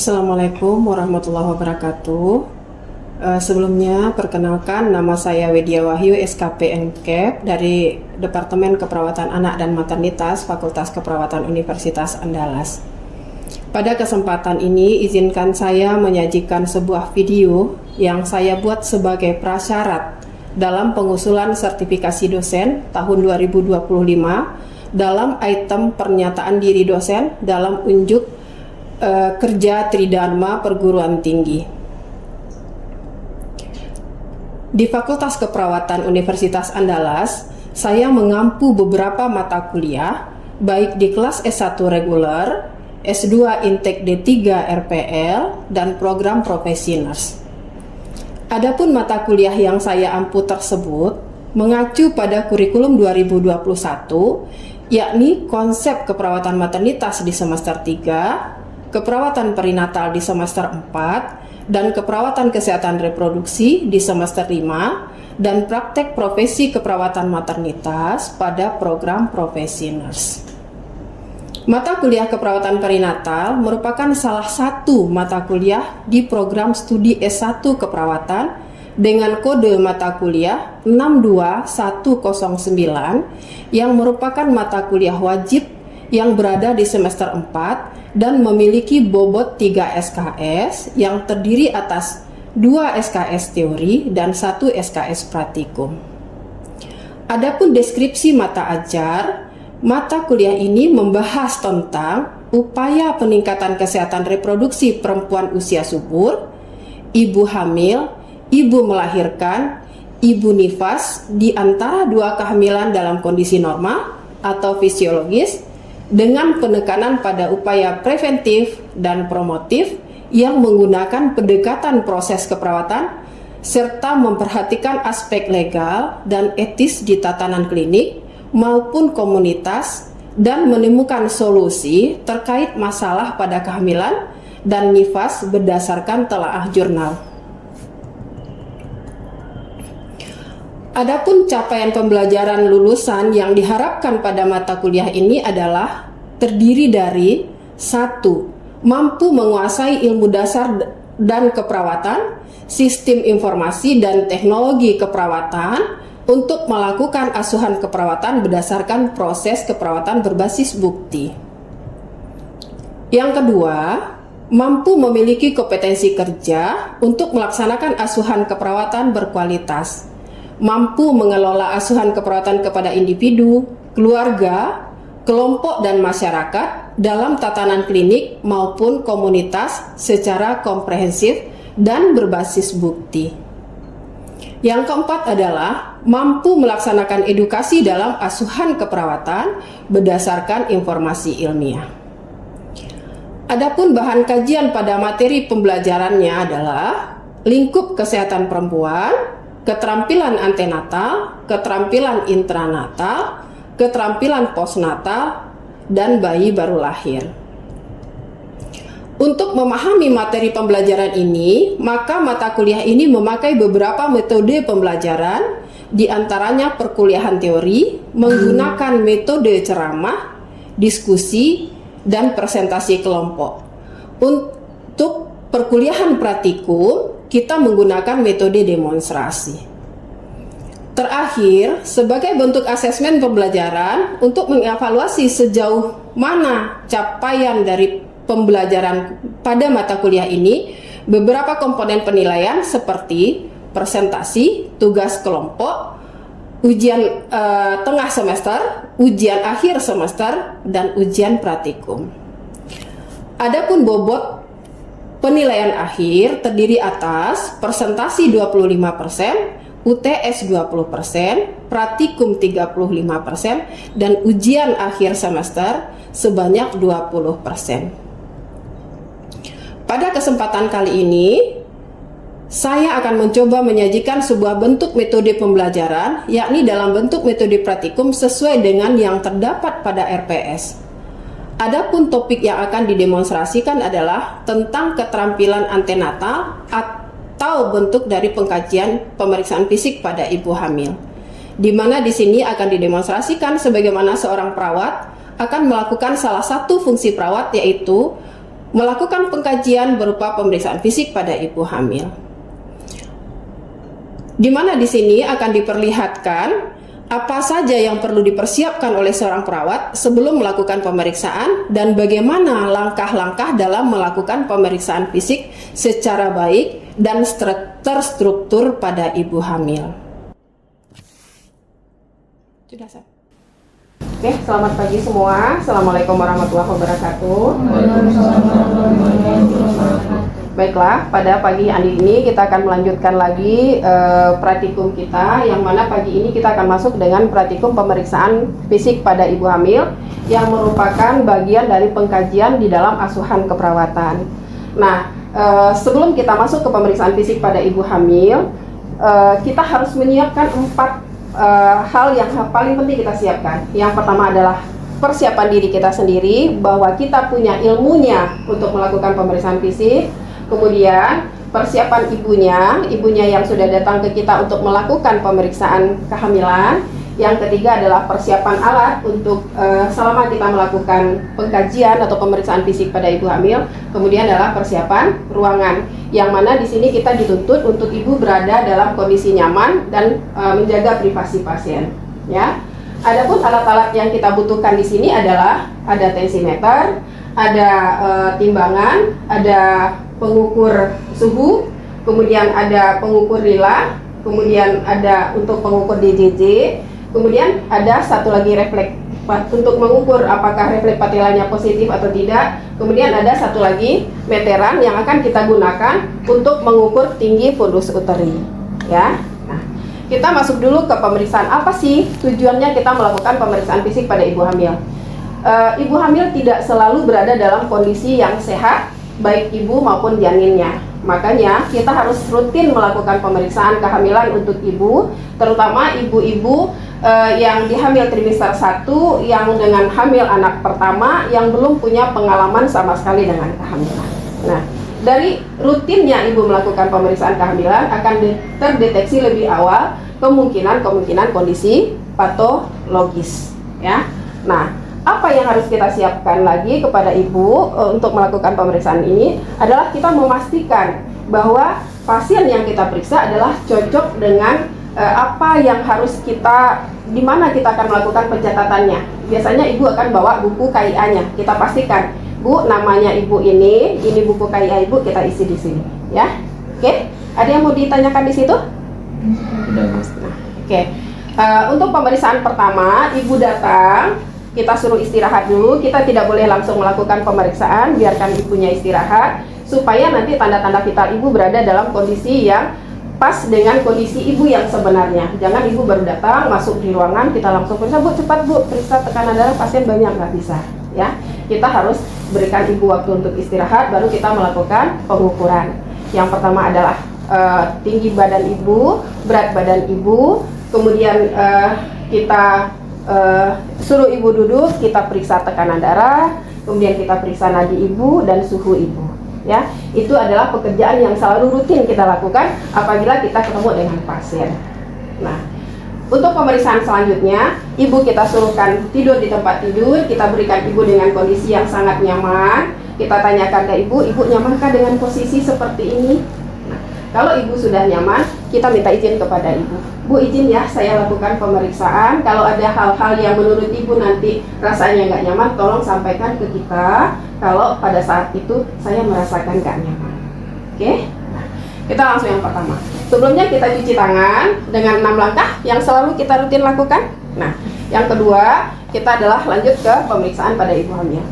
Assalamualaikum warahmatullahi wabarakatuh. Sebelumnya, perkenalkan nama saya Widya Wahyu, SKP NCAP dari Departemen Keperawatan Anak dan Maternitas Fakultas Keperawatan Universitas Andalas. Pada kesempatan ini, izinkan saya menyajikan sebuah video yang saya buat sebagai prasyarat dalam pengusulan sertifikasi dosen tahun 2025 dalam item pernyataan diri dosen dalam unjuk kerja Tridharma Perguruan Tinggi. Di Fakultas Keperawatan Universitas Andalas, saya mengampu beberapa mata kuliah, baik di kelas S1 reguler, S2 Intake D3 RPL, dan program Profesi Nurse. Adapun mata kuliah yang saya ampu tersebut mengacu pada kurikulum 2021, yakni konsep keperawatan maternitas di semester 3, keperawatan perinatal di semester 4, dan keperawatan kesehatan reproduksi di semester 5, dan praktek profesi keperawatan maternitas pada program Profesi Nurse. Mata kuliah keperawatan perinatal merupakan salah satu mata kuliah di program studi S1 keperawatan dengan kode mata kuliah 62109 yang merupakan mata kuliah wajib yang berada di semester 4 dan memiliki bobot 3 SKS yang terdiri atas 2 SKS teori dan 1 SKS praktikum. Adapun deskripsi mata ajar, mata kuliah ini membahas tentang upaya peningkatan kesehatan reproduksi perempuan usia subur, ibu hamil, ibu melahirkan, ibu nifas di antara dua kehamilan dalam kondisi normal atau fisiologis, dengan penekanan pada upaya preventif dan promotif yang menggunakan pendekatan proses keperawatan serta memperhatikan aspek legal dan etis di tatanan klinik maupun komunitas dan menemukan solusi terkait masalah pada kehamilan dan nifas berdasarkan telaah jurnal. Adapun capaian pembelajaran lulusan yang diharapkan pada mata kuliah ini adalah terdiri dari 1. Mampu menguasai ilmu dasar dan keperawatan, sistem informasi dan teknologi keperawatan untuk melakukan asuhan keperawatan berdasarkan proses keperawatan berbasis bukti. Yang kedua, mampu memiliki kompetensi kerja untuk melaksanakan asuhan keperawatan berkualitas, mampu mengelola asuhan keperawatan kepada individu, keluarga, kelompok dan masyarakat dalam tatanan klinik maupun komunitas secara komprehensif dan berbasis bukti. Yang keempat adalah mampu melaksanakan edukasi dalam asuhan keperawatan berdasarkan informasi ilmiah. Adapun bahan kajian pada materi pembelajarannya adalah lingkup kesehatan perempuan, keterampilan antenatal, keterampilan intranatal, keterampilan postnatal, dan bayi baru lahir. Untuk memahami materi pembelajaran ini, maka mata kuliah ini memakai beberapa metode pembelajaran, di antaranya perkuliahan teori, menggunakan metode ceramah, diskusi, dan presentasi kelompok. Untuk perkuliahan praktikum, kita menggunakan metode demonstrasi. Terakhir, sebagai bentuk asesmen pembelajaran untuk mengevaluasi sejauh mana capaian dari pembelajaran pada mata kuliah ini, beberapa komponen penilaian seperti presentasi, tugas kelompok, ujian tengah semester, ujian akhir semester, dan ujian praktikum. Adapun bobot penilaian akhir terdiri atas presentasi 25%, UTS 20%, praktikum 35%, dan ujian akhir semester sebanyak 20%. Pada kesempatan kali ini, saya akan mencoba menyajikan sebuah bentuk metode pembelajaran, yakni dalam bentuk metode praktikum sesuai dengan yang terdapat pada RPS. Adapun topik yang akan didemonstrasikan adalah tentang keterampilan antenatal atau bentuk dari pengkajian pemeriksaan fisik pada ibu hamil, di mana di sini akan didemonstrasikan sebagaimana seorang perawat akan melakukan salah satu fungsi perawat, yaitu melakukan pengkajian berupa pemeriksaan fisik pada ibu hamil. Di mana di sini akan diperlihatkan apa saja yang perlu dipersiapkan oleh seorang perawat sebelum melakukan pemeriksaan dan bagaimana langkah-langkah dalam melakukan pemeriksaan fisik secara baik dan terstruktur pada ibu hamil. Sudah, Seth? Oke, selamat pagi semua. Assalamualaikum warahmatullahi wabarakatuh. Baiklah, pada pagi hari ini kita akan melanjutkan lagi praktikum kita, yang mana pagi ini kita akan masuk dengan praktikum pemeriksaan fisik pada ibu hamil yang merupakan bagian dari pengkajian di dalam asuhan keperawatan. Nah, sebelum kita masuk ke pemeriksaan fisik pada ibu hamil, kita harus menyiapkan 4 hal yang paling penting kita siapkan. Yang pertama adalah persiapan diri kita sendiri, bahwa kita punya ilmunya untuk melakukan pemeriksaan fisik. Kemudian persiapan ibunya yang sudah datang ke kita untuk melakukan pemeriksaan kehamilan. Yang ketiga adalah persiapan alat untuk selama kita melakukan pengkajian atau pemeriksaan fisik pada ibu hamil. Kemudian adalah persiapan ruangan, yang mana di sini kita dituntut untuk ibu berada dalam kondisi nyaman dan menjaga privasi pasien. Ya. Adapun alat-alat yang kita butuhkan di sini adalah ada tensimeter, ada timbangan, ada pengukur suhu, kemudian ada pengukur lila, kemudian ada untuk pengukur DJJ, kemudian ada satu lagi refleks untuk mengukur apakah refleks patilanya positif atau tidak. Kemudian ada satu lagi meteran yang akan kita gunakan untuk mengukur tinggi fundus uteri. Ya. Nah, kita masuk dulu ke pemeriksaan. Apa sih tujuannya kita melakukan pemeriksaan fisik pada ibu hamil? Ibu hamil tidak selalu berada dalam kondisi yang sehat, baik ibu maupun janinnya. Makanya kita harus rutin melakukan pemeriksaan kehamilan untuk ibu, terutama ibu-ibu yang dihamil trimester 1, yang dengan hamil anak pertama, yang belum punya pengalaman sama sekali dengan kehamilan. Nah, dari rutinnya ibu melakukan pemeriksaan kehamilan akan terdeteksi lebih awal kemungkinan kondisi patologis. Ya. Nah, apa yang harus kita siapkan lagi kepada ibu untuk melakukan pemeriksaan ini adalah kita memastikan bahwa pasien yang kita periksa adalah cocok dengan apa yang harus kita, di mana kita akan melakukan pencatatannya. Biasanya ibu akan bawa buku KIA-nya. Kita pastikan, Bu, namanya ibu ini buku KIA ibu, kita isi di sini, ya. Oke, ada yang mau ditanyakan di situ? Oke. Untuk pemeriksaan pertama, ibu datang, kita suruh istirahat dulu. Kita tidak boleh langsung melakukan pemeriksaan, biarkan ibunya istirahat supaya nanti tanda-tanda vital ibu berada dalam kondisi yang pas dengan kondisi ibu yang sebenarnya. Jangan ibu baru datang, masuk di ruangan, kita langsung periksa, Bu, cepat Bu, periksa tekanan darah pasien banyak, nggak bisa. Ya, kita harus berikan ibu waktu untuk istirahat, baru kita melakukan pengukuran. Yang pertama adalah tinggi badan ibu, berat badan ibu, kemudian kita suruh ibu duduk, kita periksa tekanan darah, kemudian kita periksa nadi ibu dan suhu ibu. Ya, itu adalah pekerjaan yang selalu rutin kita lakukan apabila kita ketemu dengan pasien. Nah, untuk pemeriksaan selanjutnya, ibu kita suruhkan tidur di tempat tidur, kita berikan ibu dengan kondisi yang sangat nyaman. Kita tanyakan ke ibu nyamankah dengan posisi seperti ini? Nah, kalau ibu sudah nyaman, kita minta izin kepada ibu. Bu, izin ya saya lakukan pemeriksaan. Kalau ada hal-hal yang menurut ibu nanti rasanya nggak nyaman, tolong sampaikan ke kita. Kalau pada saat itu saya merasakan nggak nyaman. Oke? Nah, kita langsung yang pertama. Sebelumnya kita cuci tangan dengan 6 langkah yang selalu kita rutin lakukan. Nah, yang kedua kita adalah lanjut ke pemeriksaan pada ibu hamil.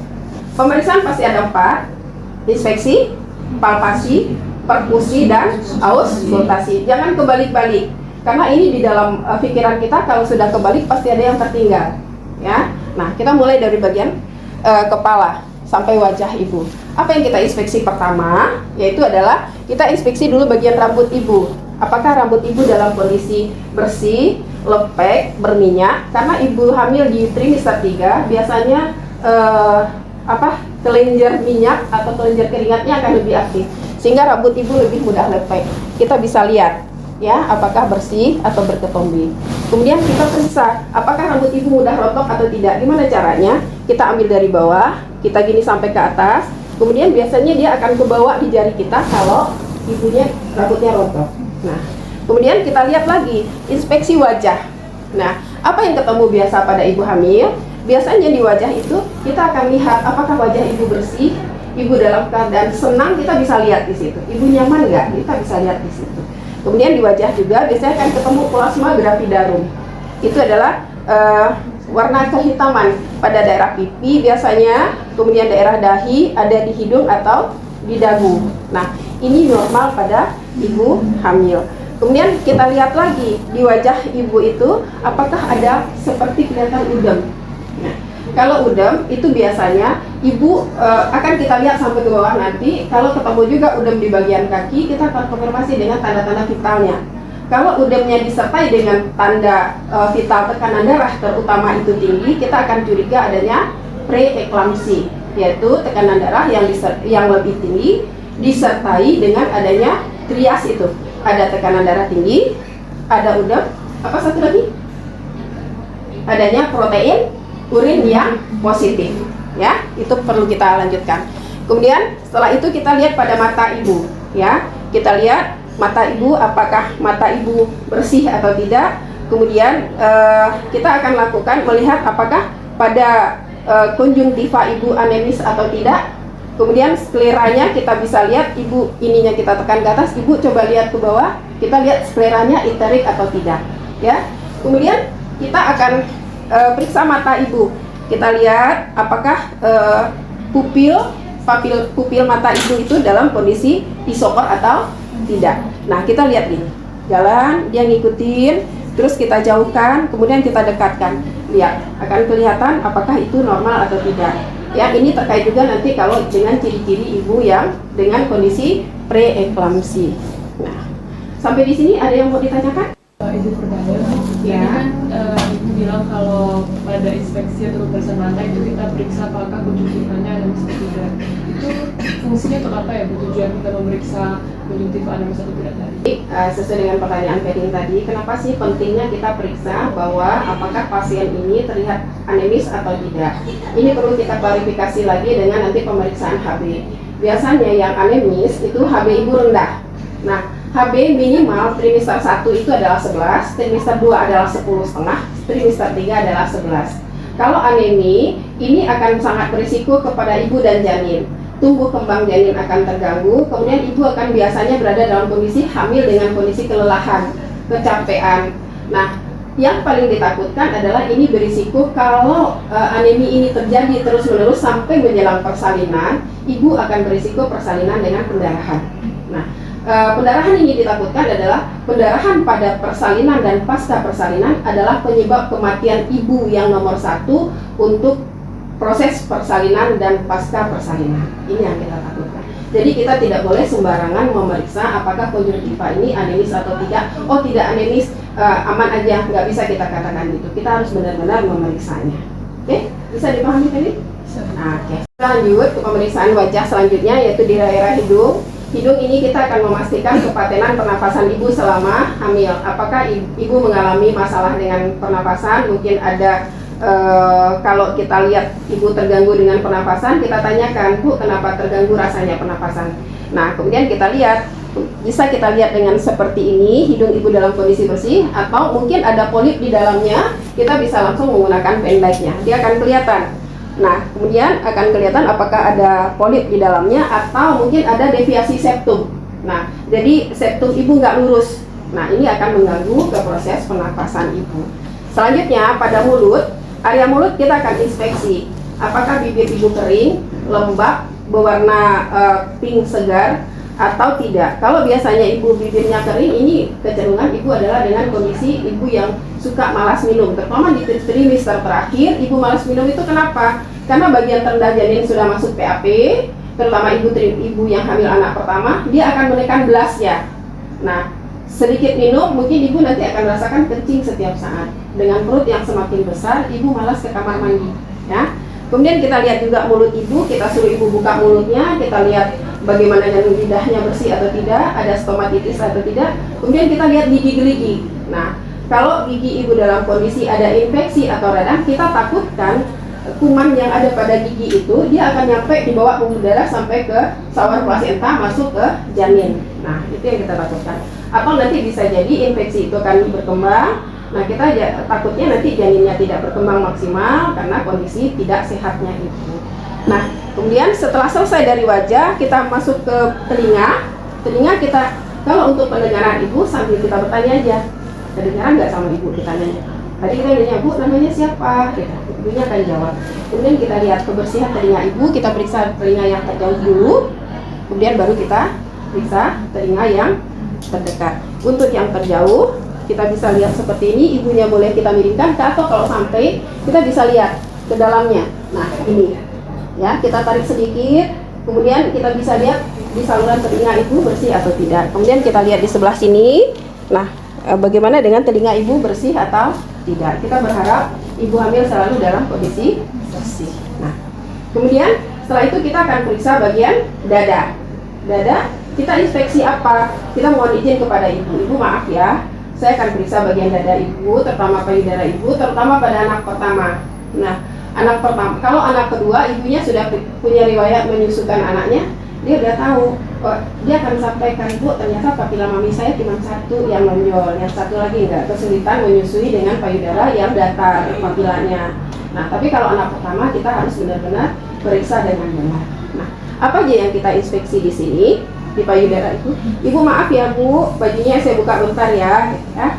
Pemeriksaan pasti ada 4: inspeksi, palpasi, perkusi, dan auskultasi. Jangan kebalik-balik, karena ini di dalam pikiran kita kalau sudah kebalik pasti ada yang tertinggal. Ya, nah kita mulai dari bagian kepala sampai wajah ibu. Apa yang kita inspeksi pertama? Yaitu adalah kita inspeksi dulu bagian rambut ibu. Apakah rambut ibu dalam kondisi bersih, lepek, berminyak? Karena ibu hamil di trimester 3 biasanya kelenjar minyak atau kelenjar keringatnya akan lebih aktif, sehingga rambut ibu lebih mudah lepek. Kita bisa lihat ya, apakah bersih atau berketombe. Kemudian kita periksa apakah rambut ibu mudah rontok atau tidak. Gimana caranya? Kita ambil dari bawah, kita gini sampai ke atas, kemudian biasanya dia akan kebawa di jari kita kalau ibunya rambutnya rontok. Nah, kemudian kita lihat lagi inspeksi wajah. Nah, apa yang ketemu biasa pada ibu hamil? Biasanya di wajah itu kita akan lihat apakah wajah ibu bersih, ibu dalam keadaan senang, kita bisa lihat di situ. Ibu nyaman nggak? Kita bisa lihat di situ. Kemudian di wajah juga biasanya akan ketemu plasma gravidarum. Itu adalah warna kehitaman pada daerah pipi biasanya, kemudian daerah dahi, ada di hidung atau di dagu. Nah, ini normal pada ibu hamil. Kemudian kita lihat lagi di wajah ibu itu apakah ada seperti kelihatan udem. Nah, kalau udem itu biasanya ibu akan kita lihat sampai ke bawah nanti. Kalau ketemu juga udem di bagian kaki, kita akan konfirmasi dengan tanda-tanda vitalnya. Kalau udemnya disertai dengan tanda vital tekanan darah terutama itu tinggi, kita akan curiga adanya preeklamsi, yaitu tekanan darah yang lebih tinggi disertai dengan adanya trias itu. Ada tekanan darah tinggi, ada udem, apa satu lagi? Adanya protein urin yang positif, ya. Itu perlu kita lanjutkan. Kemudian setelah itu kita lihat pada mata ibu, ya. Kita lihat mata ibu, apakah mata ibu bersih atau tidak. Kemudian kita akan lakukan melihat apakah pada konjungtiva ibu anemis atau tidak. Kemudian skleranya kita bisa lihat, ibu ininya kita tekan ke atas, ibu coba lihat ke bawah, kita lihat skleranya iterik atau tidak, ya. Kemudian kita akan periksa mata ibu, kita lihat apakah pupil mata ibu itu dalam kondisi isopor atau tidak. Nah, kita lihat ini, jalan, dia ngikutin, terus kita jauhkan, kemudian kita dekatkan, lihat, akan kelihatan apakah itu normal atau tidak. Ya, ini terkait juga nanti kalau dengan ciri-ciri ibu yang dengan kondisi preeklamsi. Nah, sampai di sini ada yang mau ditanyakan? Ibu Purnama, ya. Kan Ibu bilang kalau pada inspeksi atau pemeriksaan mata itu kita periksa apakah konjungtivanya ada atau tidak. Itu fungsinya untuk apa ya, Bu? Tujuan kita memeriksa konjungtiva ada atau tidak tadi? Sesuai dengan pertanyaan Peding tadi, kenapa sih pentingnya kita periksa bahwa apakah pasien ini terlihat anemis atau tidak? Ini perlu kita klarifikasi lagi dengan nanti pemeriksaan HB. Biasanya yang anemis itu HB ibu rendah. Nah, HB minimal trimester 1 itu adalah 11, trimester 2 adalah 10,5, trimester 3 adalah 11. Kalau anemi, ini akan sangat berisiko kepada ibu dan janin. Tumbuh kembang janin akan terganggu, kemudian ibu akan biasanya berada dalam kondisi hamil dengan kondisi kelelahan, kecapean. Nah, yang paling ditakutkan adalah ini berisiko kalau anemi ini terjadi terus-menerus sampai menjelang persalinan, ibu akan berisiko persalinan dengan pendarahan. Nah, pendarahan ini ditakutkan adalah pendarahan pada persalinan dan pasca persalinan adalah penyebab kematian ibu yang nomor 1 untuk proses persalinan dan pasca persalinan. Ini yang kita takutkan. Jadi kita tidak boleh sembarangan memeriksa apakah konjungtiva ini anemis atau tidak. Oh, tidak anemis, aman aja, nggak bisa kita katakan gitu. Kita harus benar-benar memeriksanya. Oke, bisa dipahami tadi? Oke. Lanjut ke pemeriksaan wajah selanjutnya, yaitu di daerah hidung. Hidung ini kita akan memastikan kepatenan pernapasan ibu selama hamil. Apakah ibu mengalami masalah dengan pernapasan? Mungkin ada, kalau kita lihat ibu terganggu dengan pernapasan, kita tanyakan, Bu, kenapa terganggu rasanya pernapasan? Nah, kemudian kita lihat, bisa kita lihat dengan seperti ini, hidung ibu dalam kondisi bersih, atau mungkin ada polip di dalamnya, kita bisa langsung menggunakan pendeknya, dia akan kelihatan. Nah, kemudian akan kelihatan apakah ada polip di dalamnya atau mungkin ada deviasi septum. Nah, jadi septum ibu nggak lurus. Nah, ini akan mengganggu ke proses pernapasan ibu. Selanjutnya, pada mulut, area mulut kita akan inspeksi. Apakah bibir ibu kering, lembab, berwarna pink segar, atau tidak. Kalau biasanya ibu bibirnya kering, ini kecenderungan ibu adalah dengan kondisi ibu yang suka malas minum. Terutama di trimester terakhir, ibu malas minum itu kenapa? Karena bagian terendah janin sudah masuk PAP, terutama ibu yang hamil anak pertama, dia akan menekan belasnya. Nah, sedikit minum, mungkin ibu nanti akan merasakan kencing setiap saat. Dengan perut yang semakin besar, ibu malas ke kamar mandi. Ya. Kemudian kita lihat juga mulut ibu, kita suruh ibu buka mulutnya, kita lihat bagaimana dengan lidahnya bersih atau tidak, ada stomatitis atau tidak. Kemudian kita lihat gigi-gerigi. Nah, kalau gigi ibu dalam kondisi ada infeksi atau radang, kita takutkan kuman yang ada pada gigi itu dia akan nyampe di bawah pembuluh darah sampai ke saluran plasenta, masuk ke janin. Nah, itu yang kita takutkan. Atau nanti bisa jadi infeksi itu akan berkembang. Nah, kita takutnya nanti janinnya tidak berkembang maksimal karena kondisi tidak sehatnya ibu. Nah, kemudian setelah selesai dari wajah, kita masuk ke telinga. Telinga kita, kalau untuk pendengaran ibu sambil kita bertanya aja, kedengaran nggak sama ibu, kita nanya. Tadi kita nanya, Bu, namanya siapa? Ibunya akan jawab. Kemudian kita lihat kebersihan telinga ibu, kita periksa telinga yang terjauh dulu, kemudian baru kita periksa telinga yang terdekat. Untuk yang terjauh, kita bisa lihat seperti ini, ibunya boleh kita miringkan, atau kalau sampai kita bisa lihat ke dalamnya. Nah, ini ya, kita tarik sedikit, kemudian kita bisa lihat di saluran telinga ibu bersih atau tidak. Kemudian kita lihat di sebelah sini. Nah, bagaimana dengan telinga ibu bersih atau tidak? Kita berharap ibu hamil selalu dalam kondisi bersih. Nah, kemudian setelah itu kita akan periksa bagian dada. Dada, kita inspeksi apa? Kita mohon izin kepada ibu. Ibu maaf ya, saya akan periksa bagian dada ibu, terutama payudara ibu, terutama pada anak pertama. Nah, anak pertama, kalau anak kedua ibunya sudah punya riwayat menyusukan anaknya, dia udah tahu. Oh, dia akan sampaikan, Bu, ternyata papila mami saya cuma satu yang menonjol, yang satu lagi enggak, kesulitan menyusui dengan payudara yang datar papilanya. Nah, tapi kalau anak pertama kita harus benar-benar periksa dengan benar. Nah, apa aja yang kita inspeksi di sini di payudara itu? Ibu maaf ya Bu, bajunya saya buka bentar ya. Nah,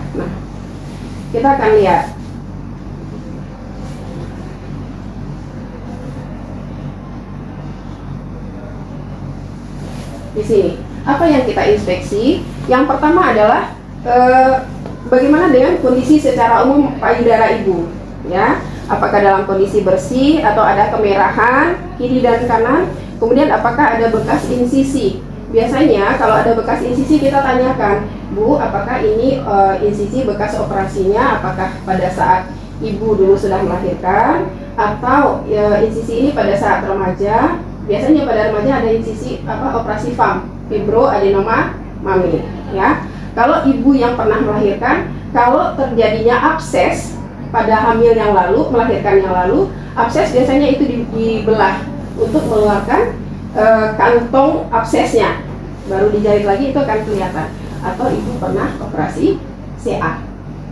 kita akan lihat. Di sini, apa yang kita inspeksi? Yang pertama adalah bagaimana dengan kondisi secara umum payudara ibu, ya? Apakah dalam kondisi bersih atau ada kemerahan kiri dan kanan? Kemudian apakah ada bekas insisi? Biasanya kalau ada bekas insisi kita tanyakan, Bu, apakah ini insisi bekas operasinya? Apakah pada saat ibu dulu sudah melahirkan atau insisi ini pada saat remaja? Biasanya pada remaja ada insisi operasi FAM, fibroadenoma mami, ya. Kalau ibu yang pernah melahirkan, kalau terjadinya abses pada hamil yang lalu, melahirkan yang lalu, abses biasanya itu dibelah untuk mengeluarkan kantong absesnya, baru dijahit lagi itu akan kelihatan. Atau ibu pernah operasi CA,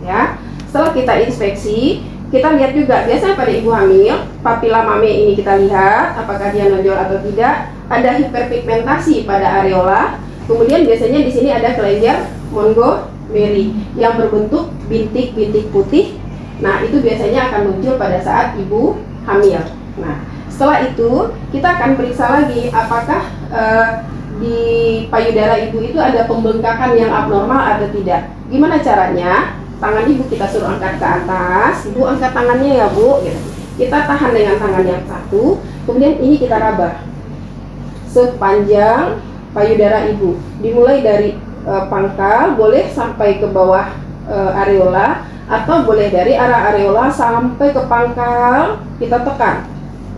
ya. Setelah kita inspeksi, kita lihat juga biasanya pada ibu hamil, papila mami ini kita lihat apakah dia nonjol atau tidak. Ada hiperpigmentasi pada areola. Kemudian biasanya di sini ada kelenjar Montgomery yang berbentuk bintik-bintik putih. Nah, itu biasanya akan muncul pada saat ibu hamil. Nah, setelah itu kita akan periksa lagi apakah di payudara ibu itu ada pembengkakan yang abnormal atau tidak. Gimana caranya? Tangan ibu kita suruh angkat ke atas, ibu angkat tangannya ya Bu, gitu. Kita tahan dengan tangan yang satu, kemudian ini kita raba sepanjang payudara ibu, dimulai dari pangkal, boleh sampai ke bawah areola, atau boleh dari arah areola sampai ke pangkal, kita tekan.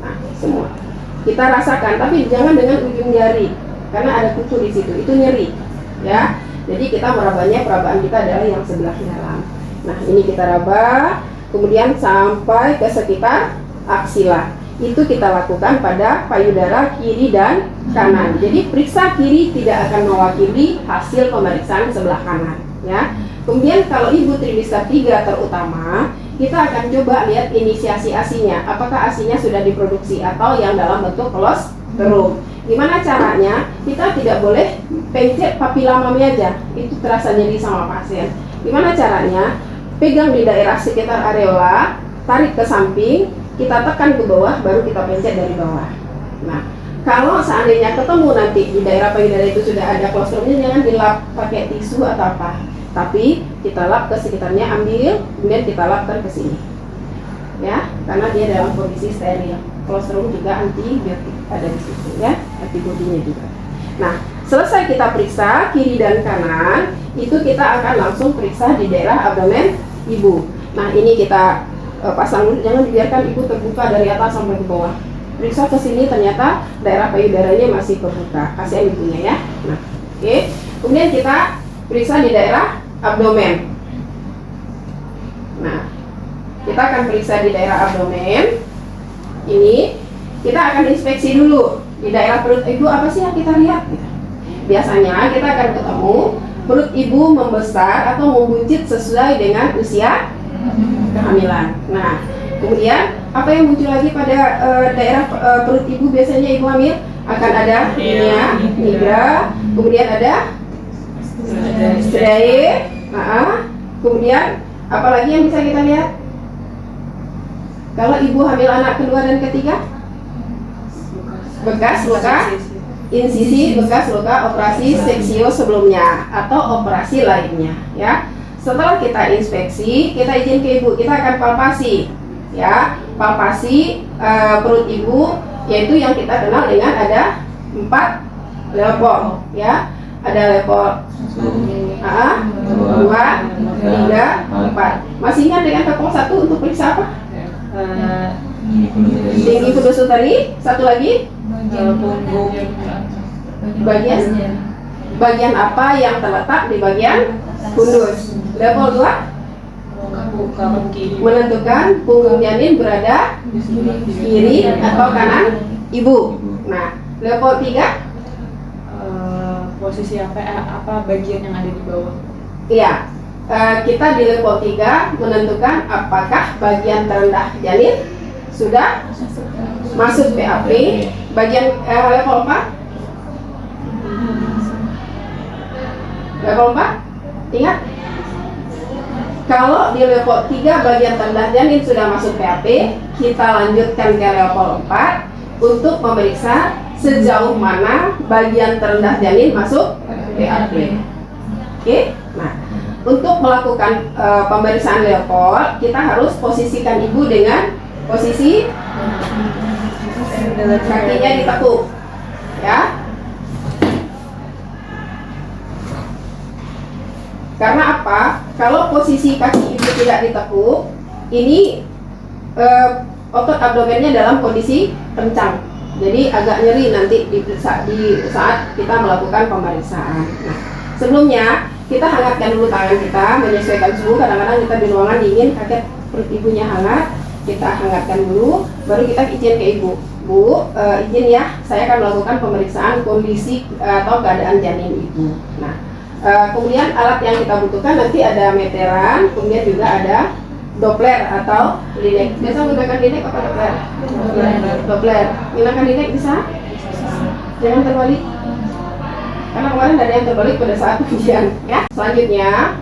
Nah, semua kita rasakan, tapi jangan dengan ujung jari, karena ada kuku di situ, itu nyeri, ya. Jadi kita merabanya, perabaan kita adalah yang sebelah dalam. Nah, ini kita raba, kemudian sampai ke sekitar aksila. Itu kita lakukan pada payudara kiri dan kanan. Jadi periksa kiri tidak akan mewakili hasil pemeriksaan sebelah kanan, ya. Kemudian kalau ibu trimester 3 terutama, kita akan coba lihat inisiasi ASI-nya. Apakah ASI-nya sudah diproduksi atau yang dalam bentuk kolostrum. Gimana caranya? Kita tidak boleh pencet papila mami aja, itu terasa nyeri sama pasien. Gimana caranya? Pegang di daerah sekitar areola, tarik ke samping, kita tekan ke bawah, baru kita pencet dari bawah. Nah, kalau seandainya ketemu nanti di daerah payudara itu sudah ada kolostrumnya, jangan dilap pakai tisu atau apa, tapi kita lap ke sekitarnya, ambil, kemudian kita lapkan ke sini, ya, karena dia dalam kondisi steril. Kolostrum juga antibiotik ada di situ, ya, antibodinya juga. Nah, selesai kita periksa kiri dan kanan, itu kita akan langsung periksa di daerah abdomen ibu. Nah, ini kita pasang dulu, jangan dibiarkan ibu terbuka dari atas sampai ke bawah. Periksa ke sini, ternyata daerah payudaranya masih terbuka, kasihan ibunya ya. Nah, oke. Kemudian kita periksa di daerah abdomen. Nah, kita akan periksa di daerah abdomen. ini kita akan inspeksi dulu di daerah perut ibu apa sih yang kita lihat. Biasanya kita akan ketemu perut ibu membesar atau membuncit sesuai dengan usia kehamilan. Nah, kemudian apa yang muncul lagi pada daerah perut ibu biasanya ibu hamil akan ada nigra, kemudian ada striae, kemudian apa lagi yang bisa kita lihat? Kalau ibu hamil anak kedua dan ketiga, bekas luka insisi, bekas luka operasi seksio sebelumnya atau operasi lainnya, ya. Setelah kita inspeksi, kita izin ke ibu, kita akan palpasi, ya, palpasi perut ibu, yaitu yang kita kenal dengan ada 4 level, ya. Ada level 2, 3, 4. Masih ingat dengan level 1 untuk periksa apa? Tinggi fundus uteri. Satu lagi? Bagian apa yang terletak di bagian fundus. Level 2 menentukan punggung janin berada kiri atau kanan ibu. Nah, level 3 posisi apa bagian yang ada di bawah. Iya, kita di level 3 menentukan apakah bagian terendah janin sudah masuk PAP. Bagian level 4, level 4 ingat, kalau di level 3 bagian terendah janin sudah masuk PAP, kita lanjutkan ke level 4 untuk memeriksa sejauh mana bagian terendah janin masuk PAP. Oke, nah untuk melakukan pemeriksaan level, kita harus posisikan ibu dengan posisi kakinya ditekuk, ya. Karena apa? Kalau posisi kaki ibu tidak ditekuk, ini otot abdomennya dalam kondisi kencang, jadi agak nyeri nanti di saat kita melakukan pemeriksaan. Nah, sebelumnya kita hangatkan dulu tangan kita, menyesuaikan suhu. Kadang-kadang kita di ruangan dingin, kaget perut ibunya hangat, kita hangatkan dulu, baru kita izin ke ibu. Bu, izin ya, saya akan melakukan pemeriksaan kondisi atau keadaan janin ibu. Nah, kemudian alat yang kita butuhkan nanti ada meteran, kemudian juga ada Doppler atau linek. Biasa menggunakan linek apa Doppler? Doppler. Menggunakan linek bisa? Jangan terbalik. Karena kemarin ada yang terbalik pada saat ujian, ya. Selanjutnya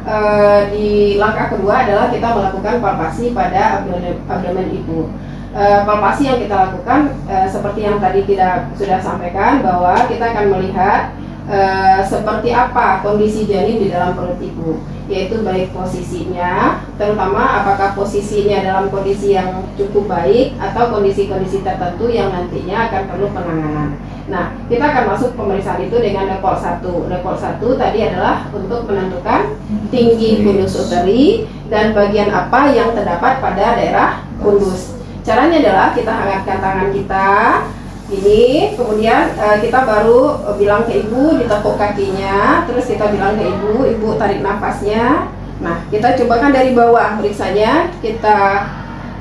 di langkah kedua adalah kita melakukan palpasi pada abdomen ibu. Palpasi yang kita lakukan seperti yang tadi kita sudah sampaikan, bahwa kita akan melihat seperti apa kondisi janin di dalam perut ibu, yaitu baik posisinya, terutama apakah posisinya dalam kondisi yang cukup baik atau kondisi-kondisi tertentu yang nantinya akan perlu penanganan. Nah, kita akan masuk pemeriksaan itu dengan level 1. Level 1 tadi adalah untuk menentukan tinggi fundus uteri dan bagian apa yang terdapat pada daerah fundus. Caranya adalah kita hangatkan tangan kita ini, kemudian kita baru bilang ke ibu, ditekuk kakinya, terus kita bilang ke ibu, ibu tarik nafasnya. Nah, kita cobakan dari bawah periksanya, kita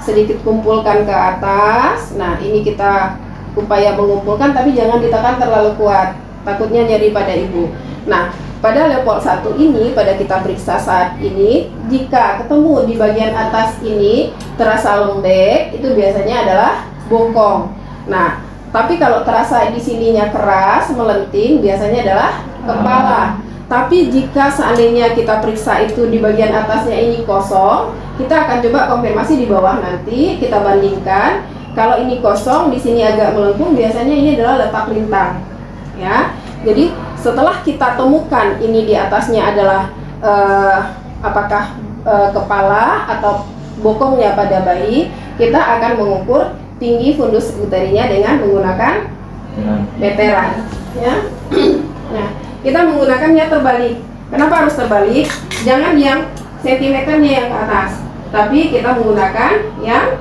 sedikit kumpulkan ke atas. Nah, ini kita upaya mengumpulkan, tapi jangan ditekan terlalu kuat, takutnya nyeri pada ibu. Nah, pada level 1 ini, pada kita periksa saat ini, jika ketemu di bagian atas ini terasa lembek, itu biasanya adalah bokong. Nah, tapi kalau terasa di sininya keras, melenting, biasanya adalah kepala. Tapi jika seandainya kita periksa itu di bagian atasnya ini kosong, kita akan coba konfirmasi di bawah nanti, kita bandingkan. Kalau ini kosong, di sini agak melengkung, biasanya ini adalah letak lintang, ya. Jadi setelah kita temukan ini di atasnya adalah apakah kepala atau bokongnya pada bayi, kita akan mengukur tinggi fundus uterinya dengan menggunakan meteran, ya. Nah, kita menggunakannya terbalik. Kenapa harus terbalik? Jangan yang sentimeternya yang ke atas, tapi kita menggunakan yang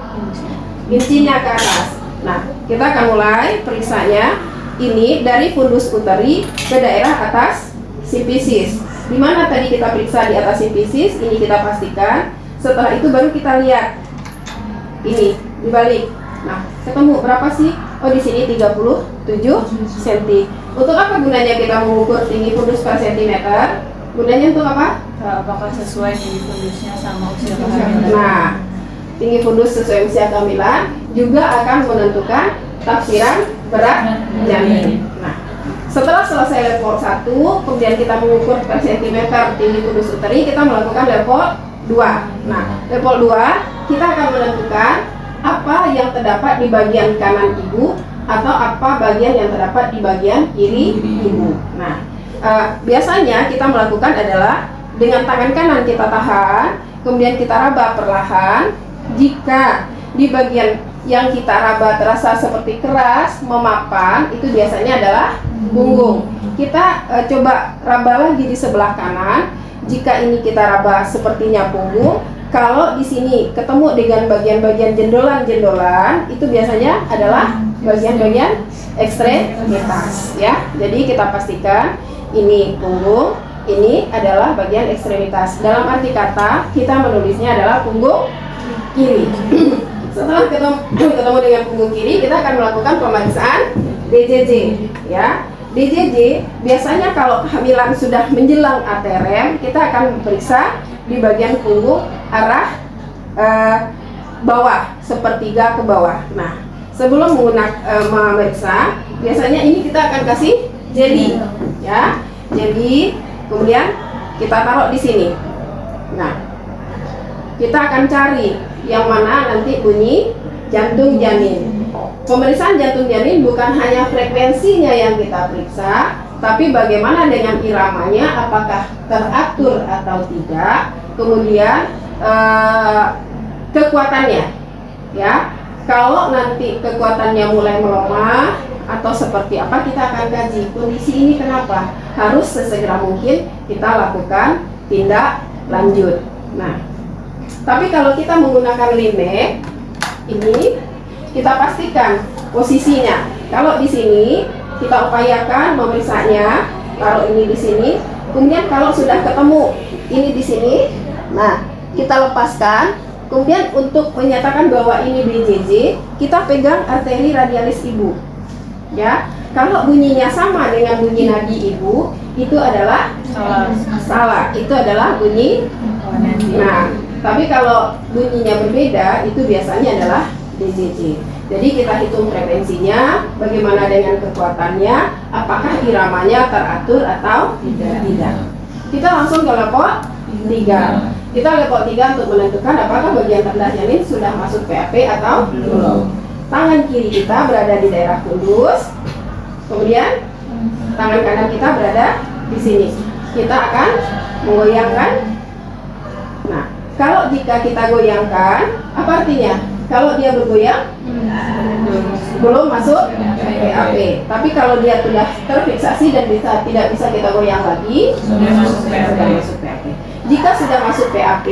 incinya ke atas. Nah, kita akan mulai periksanya ini dari fundus uteri ke daerah atas sifisis. Di mana tadi kita periksa di atas sifisis, ini kita pastikan. Setelah itu baru kita lihat ini dibalik. Nah, ketemu berapa sih? Oh, di sini 37 cm. Untuk apa gunanya kita mengukur tinggi fundus per centimeter? Gunanya untuk apa? Apakah sesuai tinggi fundusnya sama usia kehamilan? Nah, tinggi fundus sesuai usia kehamilan juga akan menentukan tafsiran berat janin. Nah, setelah selesai level 1, kemudian kita mengukur per centimeter tinggi fundus uteri, kita melakukan level 2. Nah, level 2 kita akan menentukan apa yang terdapat di bagian kanan ibu atau apa bagian yang terdapat di bagian kiri ibu. Nah, biasanya kita melakukan adalah dengan tangan kanan kita tahan, kemudian kita raba perlahan. Jika di bagian yang kita raba terasa seperti keras, memapan, itu biasanya adalah punggung. Kita coba raba lagi di sebelah kanan. Jika ini kita raba sepertinya punggung, kalau di sini ketemu dengan bagian-bagian jendolan-jendolan, itu biasanya adalah bagian-bagian ekstremitas, ya. Jadi kita pastikan ini punggung, ini adalah bagian ekstremitas. Dalam arti kata, kita menulisnya adalah punggung kiri. Setelah ketemu dengan punggung kiri, kita akan melakukan pemeriksaan DJJ, ya. DJJ biasanya kalau kehamilan sudah menjelang ATRM, kita akan periksa di bagian punggung arah bawah, sepertiga ke bawah. Nah, sebelum memeriksa, biasanya ini kita akan kasih jeli, ya. Jadi kemudian kita taruh di sini. Nah, kita akan cari yang mana nanti bunyi jantung janin. Pemeriksaan jantung janin bukan hanya frekuensinya yang kita periksa, tapi bagaimana dengan iramanya, apakah teratur atau tidak, kemudian kekuatannya, ya. Kalau nanti kekuatannya mulai melemah atau seperti apa, kita akan kaji kondisi ini kenapa, harus sesegera mungkin kita lakukan tindak lanjut. Nah, tapi kalau kita menggunakan limek ini, kita pastikan posisinya. Kalau di sini kita upayakan memeriksanya, taruh ini di sini. Kemudian kalau sudah ketemu ini di sini, nah kita lepaskan. Kemudian untuk menyatakan bahwa ini BJJ, kita pegang arteri radialis ibu. Ya, kalau bunyinya sama dengan bunyi nadi ibu, itu adalah salah. Itu adalah bunyi. Nah, tapi kalau bunyinya berbeda, itu biasanya adalah DJJ. Jadi kita hitung frekuensinya, bagaimana dengan kekuatannya, apakah iramanya teratur atau tidak. Kita langsung ke level 3. Kita level 3 untuk menentukan apakah bagian rendah janin sudah masuk PAP atau belum. Tangan kiri kita berada di daerah fundus, kemudian tangan kanan kita berada di sini. Kita akan menggoyangkan. Nah, kalau jika kita goyangkan, apa artinya? Kalau dia bergoyang, belum masuk PAP. Tapi kalau dia sudah terfiksasi dan tidak bisa kita goyang lagi, sudah masuk PAP. Jika sudah masuk PAP,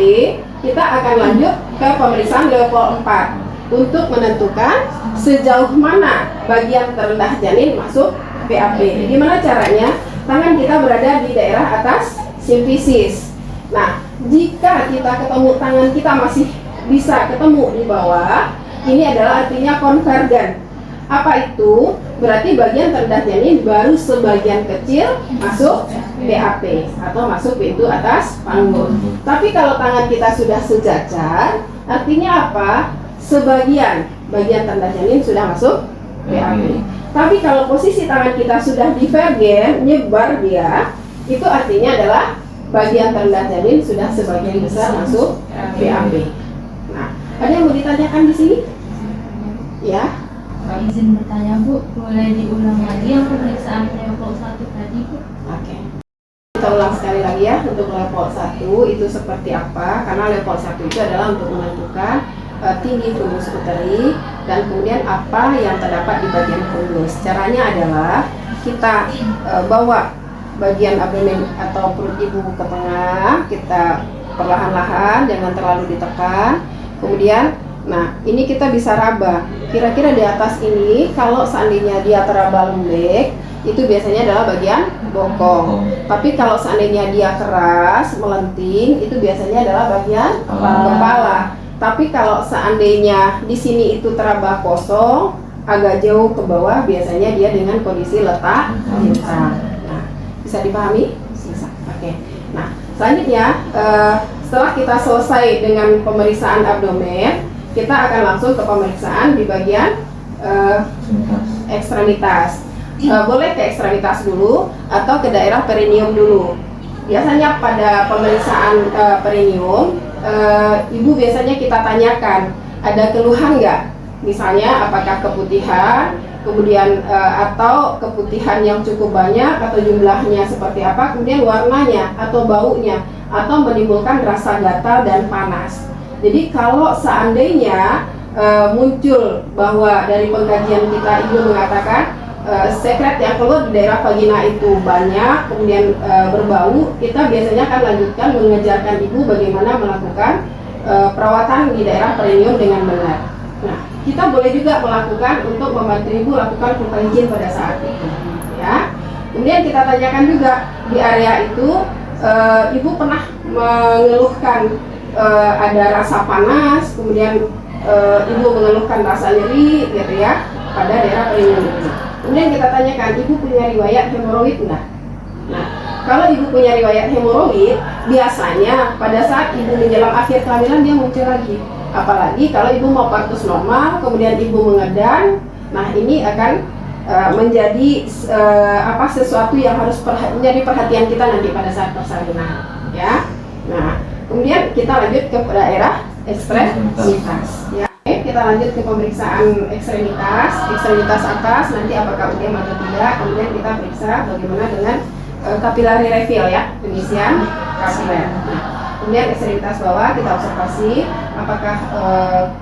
kita akan lanjut ke pemeriksaan level 4 untuk menentukan sejauh mana bagian terendah janin masuk PAP. Gimana caranya? Tangan kita berada di daerah atas simfisis. Nah, jika kita ketemu tangan kita masih bisa ketemu di bawah, ini adalah artinya konvergen. Apa itu? Berarti bagian terendah janin baru sebagian kecil masuk PAP atau masuk pintu atas panggul. Tapi kalau tangan kita sudah sejajar, artinya apa? Sebagian bagian terendah janin sudah masuk PAP. Tapi kalau posisi tangan kita sudah divergen, nyebar dia, itu artinya adalah bagian terendah janin sudah sebagian besar masuk PAP. Nah, ada yang mau ditanyakan di sini? Ya. Izin bertanya Bu, boleh diulang lagi yang pemeriksaan level 1 tadi Bu? Oke. Kita ulang sekali lagi ya untuk level 1 itu seperti apa, karena level 1 itu adalah untuk menentukan tinggi fundus uteri dan kemudian apa yang terdapat di bagian fundus. Caranya adalah kita bawa bagian abdomen atau perut ibu ke tengah, kita perlahan-lahan, jangan terlalu ditekan. Kemudian, nah ini kita bisa raba. Kira-kira di atas ini, kalau seandainya dia teraba lembek, itu biasanya adalah bagian bokong. Tapi kalau seandainya dia keras, melenting, itu biasanya adalah bagian kepala. Tapi kalau seandainya di sini itu teraba kosong, agak jauh ke bawah, biasanya dia dengan kondisi letak bintang. Nah, bisa dipahami? Bisa. Oke. Nah, selanjutnya setelah kita selesai dengan pemeriksaan abdomen, kita akan langsung ke pemeriksaan di bagian ekstremitas. Boleh ke ekstremitas dulu atau ke daerah perineum dulu. Biasanya pada pemeriksaan perineum, ibu biasanya kita tanyakan ada keluhan nggak? Misalnya apakah keputihan, kemudian atau keputihan yang cukup banyak atau jumlahnya seperti apa, kemudian warnanya atau baunya, atau menimbulkan rasa gatal dan panas. Jadi kalau seandainya muncul bahwa dari pengkajian kita ibu mengatakan sekret yang keluar di daerah vagina itu banyak, kemudian berbau, kita biasanya akan lanjutkan mengajarkan ibu bagaimana melakukan perawatan di daerah perineum dengan benar. Nah, kita boleh juga melakukan untuk membantu ibu lakukan hygiene pada saat itu, ya. Kemudian kita tanyakan juga di area itu, ibu pernah mengeluhkan ada rasa panas, kemudian ibu mengeluhkan rasa nyeri, gitu ya, pada daerah perineum itu. Kemudian kita tanyakan, ibu punya riwayat hemoroid enggak? Nah, kalau ibu punya riwayat hemoroid, biasanya pada saat ibu menjelang akhir kehamilan dia muncul lagi. Apalagi kalau ibu mau partus normal, kemudian ibu mengedan, nah ini akan menjadi sesuatu yang harus menjadi perhatian kita nanti pada saat persalinan, ya. Nah, kemudian kita lanjut ke daerah ekstremitas, ya. Kita lanjut ke pemeriksaan ekstremitas atas, nanti apakah udem atau tidak. Kemudian kita periksa bagaimana dengan capillary reveal, ya, pengisian kapiler. Nah, kemudian ekstremitas bawah kita observasi apakah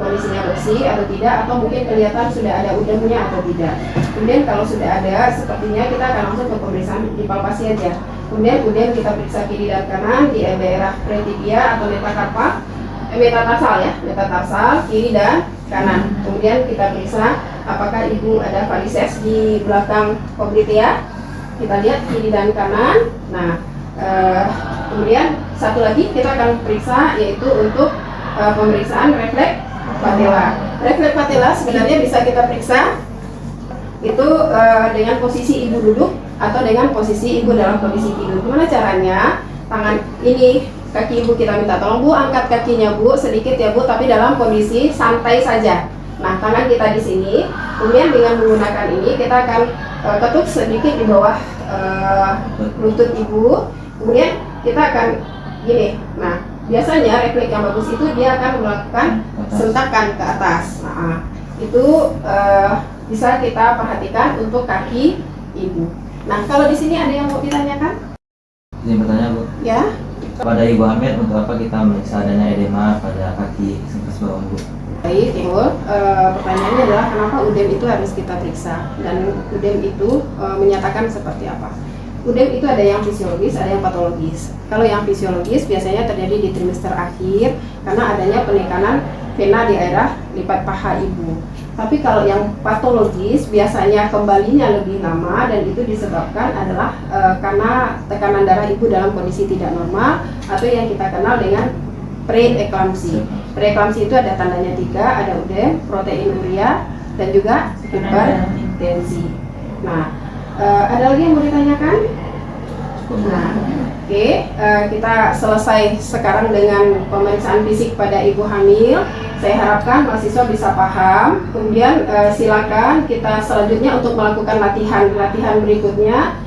kondisinya bersih atau tidak, atau mungkin kelihatan sudah ada udemnya atau tidak. Kemudian kalau sudah ada, sepertinya kita akan langsung ke pemeriksaan dipalpasi aja. Kemudian kita periksa kiri dan kanan di daerah pretibia atau metatarsal, ya, metatarsal kiri dan kanan. Kemudian kita periksa apakah ibu ada varises di belakang popliteal. Kita lihat kiri dan kanan. Nah, kemudian satu lagi kita akan periksa yaitu untuk pemeriksaan refleks patella. Refleks patella sebenarnya bisa kita periksa itu dengan posisi ibu duduk atau dengan posisi ibu dalam kondisi tidur. Gimana caranya? Tangan ini, kaki ibu kita minta tolong, bu angkat kakinya bu sedikit ya bu, tapi dalam kondisi santai saja. Nah, tangan kita di sini, kemudian dengan menggunakan ini kita akan ketuk sedikit di bawah lutut ibu, kemudian kita akan gini. Nah, biasanya refleks yang bagus itu dia akan melakukan sentakan ke atas. Nah, itu bisa kita perhatikan untuk kaki ibu. Nah, kalau di sini ada yang mau ditanyakan? Izin bertanya, Bu. Ya. Pada ibu hamil, untuk apa kita meriksa adanya edema pada kaki ekstremitas bawah, Bu? Baik, Ibu. Pertanyaannya adalah kenapa udem itu harus kita periksa, dan udem itu menyatakan seperti apa? Udem itu ada yang fisiologis, ada yang patologis. Kalau yang fisiologis biasanya terjadi di trimester akhir karena adanya penekanan vena di daerah lipat paha ibu. Tapi kalau yang patologis biasanya kembalinya lebih lama, dan itu disebabkan adalah karena tekanan darah ibu dalam kondisi tidak normal atau yang kita kenal dengan preeklamsi. Preeklamsi itu ada tandanya 3, ada udem, proteinuria, dan juga hipertensi. Nah, ada lagi yang mau ditanyakan? Nah, oke, kita selesai sekarang dengan pemeriksaan fisik pada ibu hamil. Saya harapkan mahasiswa bisa paham. Kemudian silakan kita selanjutnya untuk melakukan latihan berikutnya.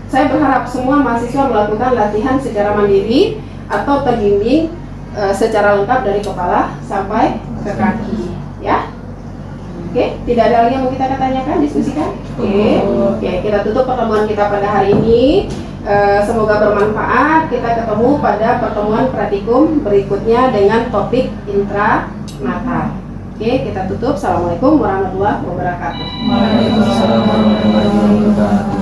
Saya berharap semua mahasiswa melakukan latihan secara mandiri atau terbimbing secara lengkap dari kepala sampai ke kaki, ya. Oke, tidak ada lagi yang mau kita tanyakan, diskusikan? Oke, kita tutup pertemuan kita pada hari ini. Semoga bermanfaat. Kita ketemu pada pertemuan praktikum berikutnya dengan topik intranatal. Oke, kita tutup. Assalamualaikum warahmatullahi wabarakatuh. Waalaikumsalam warahmatullahi wabarakatuh.